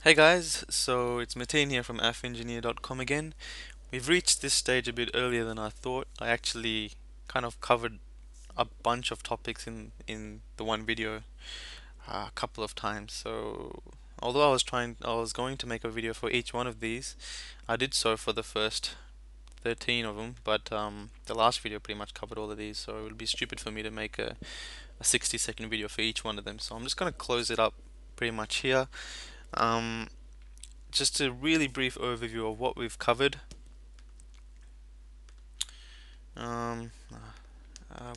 Hey guys, so it's Mateen here from AffEngineer.com again. We've reached this stage a bit earlier than I thought. I actually kind of covered a bunch of topics in the one video a couple of times. So although I was going to make a video for each one of these, I did so for the first 13 of them, but the last video pretty much covered all of these, so it would be stupid for me to make a 60-second video for each one of them. So I'm just going to close it up pretty much here. Um, just a really brief overview of what we've covered. Um,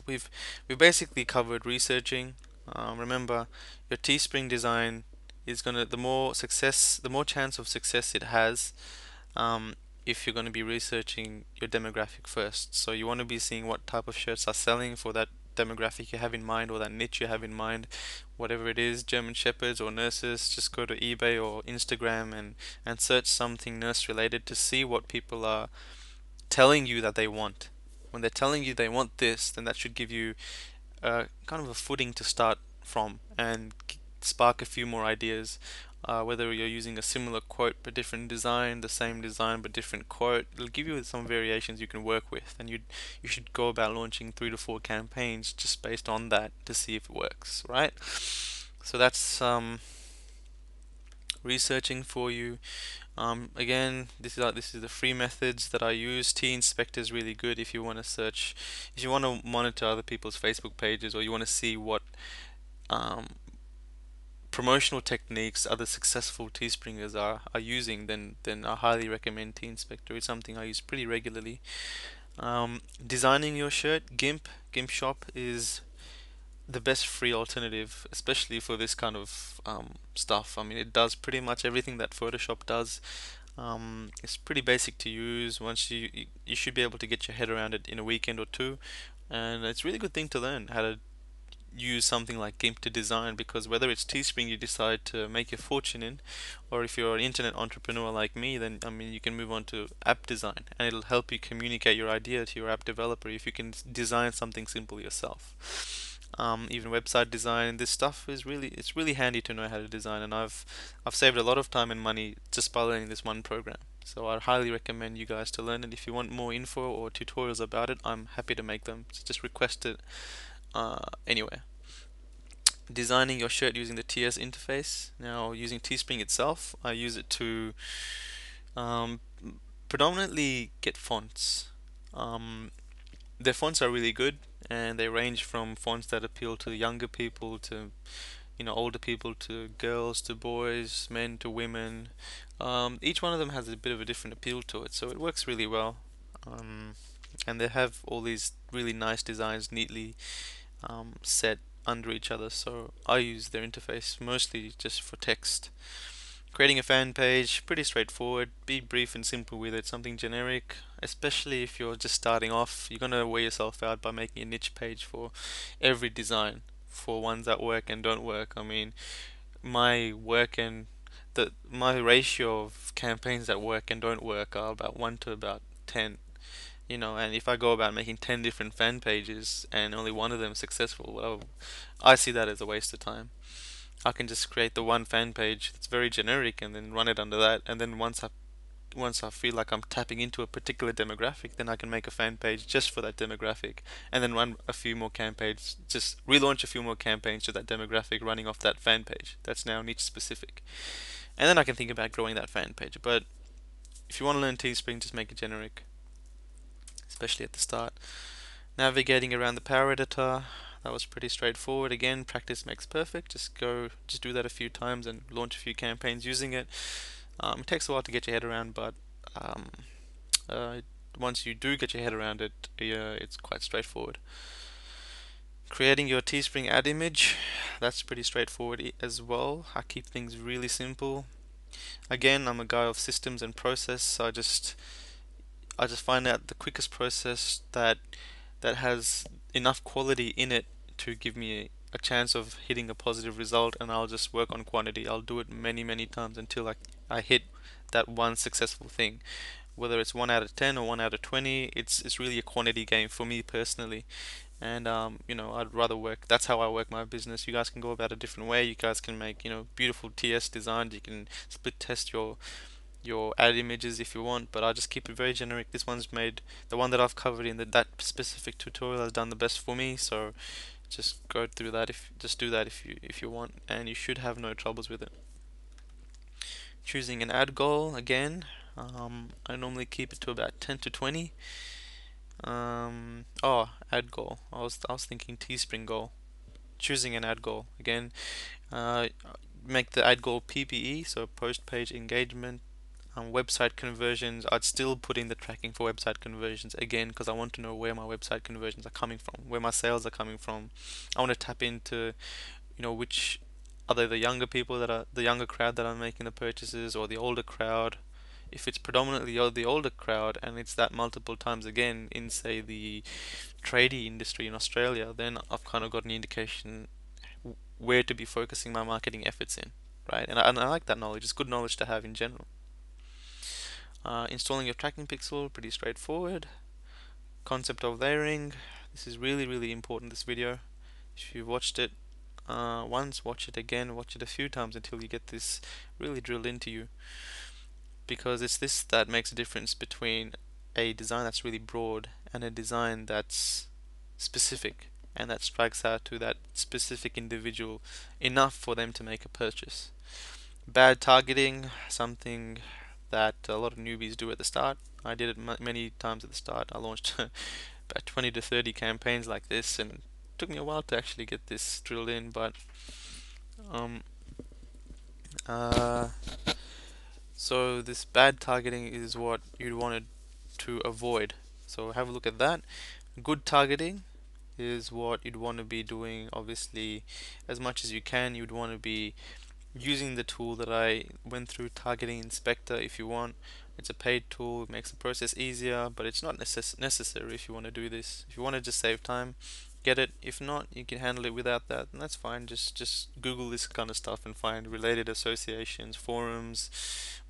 we've basically covered researching. Remember, your Teespring design is gonna the more chance of success it has. Um, if you're going to be researching your demographic first. So you want to be seeing what type of shirts are selling for that demographic you have in mind or that niche you have in mind, whatever it is, German Shepherds or nurses. Just go to eBay or Instagram and search something nurse related to see what people are telling you that they want. When they're telling you they want this, then that should give you kind of a footing to start from and spark a few more ideas. Whether you're using a similar quote but different design, the same design but different quote, it'll give you some variations you can work with, and you should go about launching 3 to 4 campaigns just based on that to see if it works, right? So that's researching for you. Again, this is the free methods that I use. T Inspector is really good if you want to search, if you want to monitor other people's Facebook pages, or you want to see what um, promotional techniques other successful Teespringers are using. Then I highly recommend T Inspector. It's something I use pretty regularly. Designing your shirt, GIMP Shop is the best free alternative, especially for this kind of stuff. I mean, it does pretty much everything that Photoshop does. It's pretty basic to use. Once you should be able to get your head around it in a weekend or two, and it's a really good thing to learn how to use something like GIMP to design, because whether it's Teespring you decide to make your fortune in, or if you're an internet entrepreneur like me, then I mean you can move on to app design, and it'll help you communicate your idea to your app developer if you can design something simple yourself. Even website design, this stuff is it's really handy to know how to design, and I've saved a lot of time and money just by learning this one program. So I highly recommend you guys to learn it. If you want more info or tutorials about it, I'm happy to make them. So just request it anyway. Designing your shirt using the TS interface. Now, using Teespring itself, I use it to um, predominantly get fonts. Um, their fonts are really good, and they range from fonts that appeal to younger people to older people, to girls, to boys, men, to women. Each one of them has a bit of a different appeal to it, so it works really well. Um, and they have all these really nice designs neatly set under each other, so I use their interface mostly just for text. Creating a fan page, pretty straightforward. Be brief and simple with it, something generic. Especially if you're just starting off, you're gonna wear yourself out by making a niche page for every design, for ones that work and don't work. I mean, my work and my ratio of campaigns that work and don't work are about 1 to about 10. And if I go about making 10 different fan pages and only one of them is successful, well, I see that as a waste of time. I can just create the one fan page that's very generic and then run it under that, and then once I feel like I'm tapping into a particular demographic, then I can make a fan page just for that demographic, and then run a few more campaigns, just relaunch a few more campaigns to that demographic running off that fan page. That's now niche specific. And then I can think about growing that fan page. But if you want to learn Teespring, just make it generic, especially at the start. Navigating around the Power Editor, that was pretty straightforward. Again, practice makes perfect. Just do that a few times and launch a few campaigns using it. It takes a while to get your head around, but um, uh, once you do get your head around it, it's quite straightforward. Creating your Teespring ad image, that's pretty straightforward as well. I keep things really simple. Again, I'm a guy of systems and process, so I just find out the quickest process that has enough quality in it to give me a chance of hitting a positive result, and I'll just work on quantity. I'll do it many, many times until I hit that one successful thing. whether it's 1 out of 10 or 1 out of 20, it's really a quantity game for me personally. And I'd rather work. That's how I work my business. You guys can go about a different way. You guys can make beautiful TS designs. You can split test your ad images if you want, but I just keep it very generic. This one's made, the one that I've covered in that specific tutorial has done the best for me. So just go through that, if just do that if you want, and you should have no troubles with it. Choosing an ad goal again. I normally keep it to about 10 to 20. Ad goal. I was thinking Teespring goal. Choosing an ad goal again. Uh, Make the ad goal PPE, so post page engagement. Website conversions, I'd still put in the tracking for website conversions again because I want to know where my website conversions are coming from, where my sales are coming from. I want to tap into, which are they, the younger people that are the younger crowd that are making the purchases, or the older crowd. If it's predominantly the older crowd and it's that multiple times again in, say, the tradie industry in Australia, then I've kind of got an indication where to be focusing my marketing efforts in, right? And I like that knowledge. It's good knowledge to have in general. Installing your tracking pixel, pretty straightforward. Concept of layering, this is really, really important, this video. If you've watched it once, watch it again, watch it a few times until you get this really drilled into you. Because it's this that makes a difference between a design that's really broad and a design that's specific and that strikes out to that specific individual enough for them to make a purchase. Bad targeting, something that a lot of newbies do at the start. I did it many times at the start. I launched about 20 to 30 campaigns like this, and it took me a while to actually get this drilled in. But um, uh, so this bad targeting is what you'd wanted to avoid. So have a look at that. Good targeting is what you'd want to be doing. Obviously, as much as you can, you'd want to be using the tool that I went through, Targeting Inspector, if you want. It's a paid tool, it makes the process easier, but it's not necessary if you want to do this. If you want to just save time, get it. If not, you can handle it without that, and that's fine. Just Google this kind of stuff and find related associations, forums,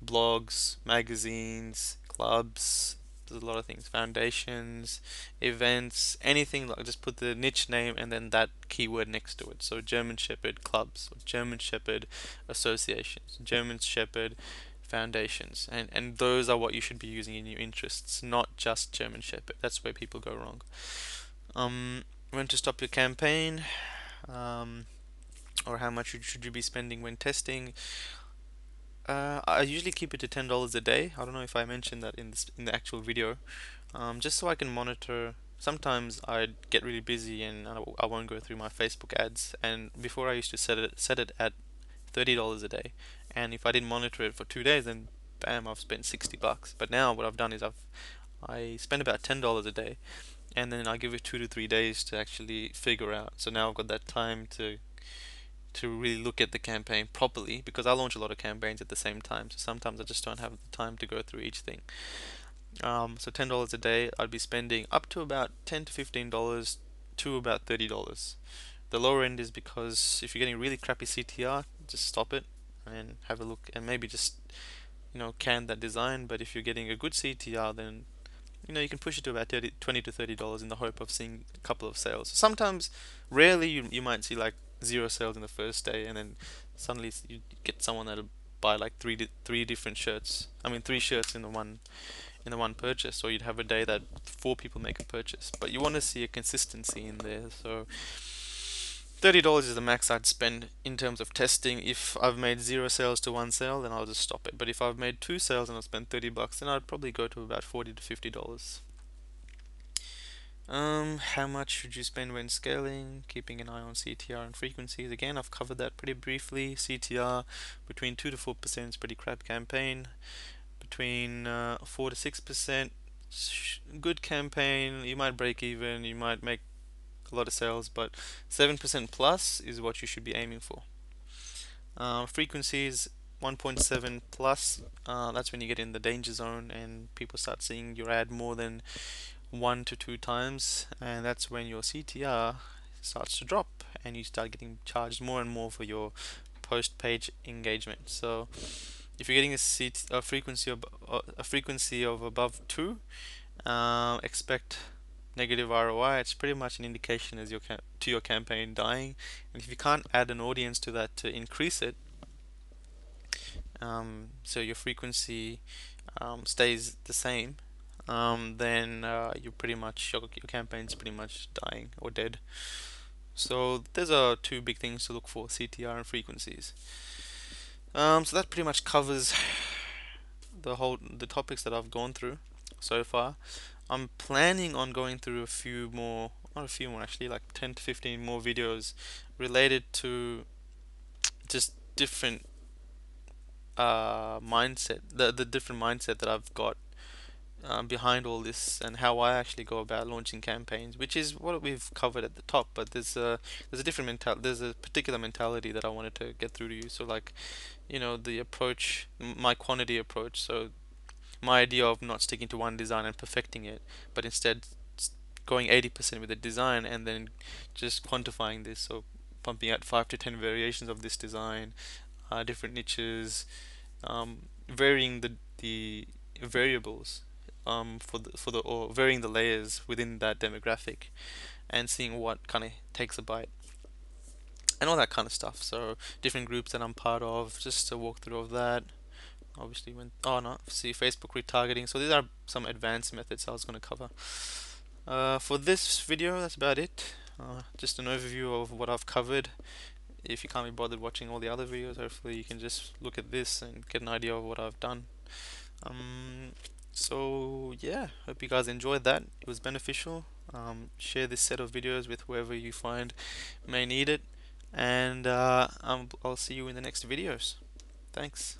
blogs, magazines, clubs. There's a lot of things, foundations, events, anything. Like, just put the niche name and then that keyword next to it. So German Shepherd clubs, or German Shepherd associations, German Shepherd foundations, and those are what you should be using in your interests, not just German Shepherd. That's where people go wrong. When to stop your campaign, um, or how much should you be spending when testing. I usually keep it to $10 a day. I don't know if I mentioned that in the actual video, just so I can monitor. Sometimes I get really busy and I won't go through my Facebook ads. And before I used to set it at $30 a day, and if I didn't monitor it for 2 days, then bam, I've spent $60. But now what I've done is I spend about $10 a day, and then I give it 2 to 3 days to actually figure out. So now I've got that time to really look at the campaign properly, because I launch a lot of campaigns at the same time. So sometimes I just don't have the time to go through each thing. So $10 a day, I'd be spending up to about $10 to $15 to about $30. The lower end is because if you're getting really crappy CTR, just stop it and have a look, and maybe just can that design. But if you're getting a good CTR, then you can push it to about 20 to $30 in the hope of seeing a couple of sales. Sometimes, rarely, you might see like zero sales in the first day, and then suddenly you get someone that'll buy like three different shirts. I mean, three shirts in the one purchase, or you'd have a day that four people make a purchase. But you want to see a consistency in there. So $30 is the max I'd spend in terms of testing. If I've made zero sales to one sale, then I'll just stop it. But if I've made two sales and I've spent $30, then I'd probably go to about $40 to $50. How much should you spend when scaling? Keeping an eye on CTR and frequencies. Again, I've covered that pretty briefly. CTR between 2 to 4% is pretty crap campaign. Between 4 to 6%, good campaign. You might break even, you might make a lot of sales, but 7% plus is what you should be aiming for. Frequencies 1.7 plus, that's when you get in the danger zone and people start seeing your ad more than 1 to 2 times, and that's when your CTR starts to drop and you start getting charged more and more for your post page engagement. So if you're getting a frequency of above 2, expect negative ROI. It's pretty much an indication as to your campaign dying. And if you can't add an audience to that to increase it, so your frequency stays the same, then you pretty much your campaign's pretty much dying or dead. So there's two big things to look for: CTR and frequencies. So that pretty much covers the topics that I've gone through so far. I'm planning on going through a few more, not a few more actually, like 10 to 15 more videos related to just different mindset, the different mindset that I've got behind all this, and how I actually go about launching campaigns, which is what we've covered at the top. But there's a different there's a particular mentality that I wanted to get through to you. So like, the approach, my quantity approach. So my idea of not sticking to one design and perfecting it, but instead going 80% with the design and then just quantifying this. So pumping out 5 to 10 variations of this design, different niches, varying the variables, or varying the layers within that demographic, and seeing what kind of takes a bite and all that kind of stuff. So different groups that I'm part of, just a walkthrough of that. Obviously, no, see, Facebook retargeting. So these are some advanced methods I was going to cover. For this video, that's about it. Just an overview of what I've covered. If you can't be bothered watching all the other videos, hopefully you can just look at this and get an idea of what I've done. So yeah, hope you guys enjoyed that. It was beneficial. Share this set of videos with whoever you find may need it, and I'll see you in the next videos. Thanks.